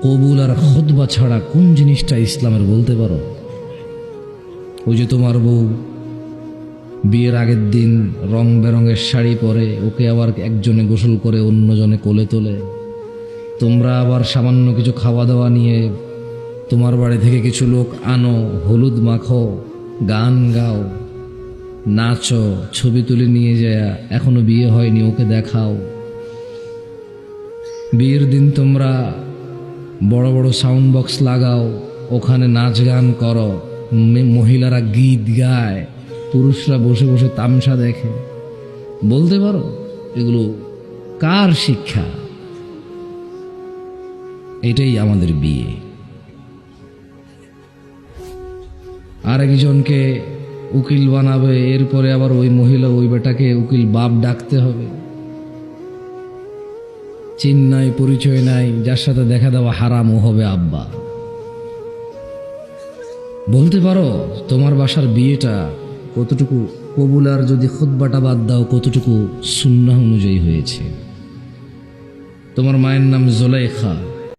কবুল আর খুতবা ছাড়া কোন জিনিসটা ইসলামের বলতে পারো? ওই যে তোমার বউ বিয়ের আগের দিন রং বেরঙের শাড়ি পরে, ওকে আবার একজনে গোসল করে অন্যজনে কোলে তোলে। তোমরা আবার সামান্য কিছু খাওয়া দাওয়া নিয়ে তোমার বাড়ি থেকে কিছু লোক আনো, হলুদ মাখো, গান গাও, নাচো, ছবি তুলে নিয়ে যায়, এখনো বিয়ে হয়নি ওকে দেখাও। বিয়ের দিন তোমরা বড় বড় সাউন্ড বক্স লাগাও, ওখানে নাচ গান করো, মহিলারা গীত গায়, পুরুষরা বসে বসে তামসা দেখে। বলতে পারো এগুলো কার শিক্ষা? এটাই আমাদের বিয়ে। আরেকজনকে উকিল বানাবে, এরপরে আবার ওই মহিলা ওই বেটাকে উকিল বাপ ডাকতে হবে। চিন নাই, পরিচয় নাই, যার সাথে দেখা দেওয়া হারাম ও হবে আব্বা। বলতে পারো তোমার বাসার বিয়েটা কতটুকু কবুল, আর যদি খুতবাটা বাদ দাও কতটুকু সুন্নাহ অনুযায়ী হয়েছে? তোমার মায়ের নাম জুলাইখা,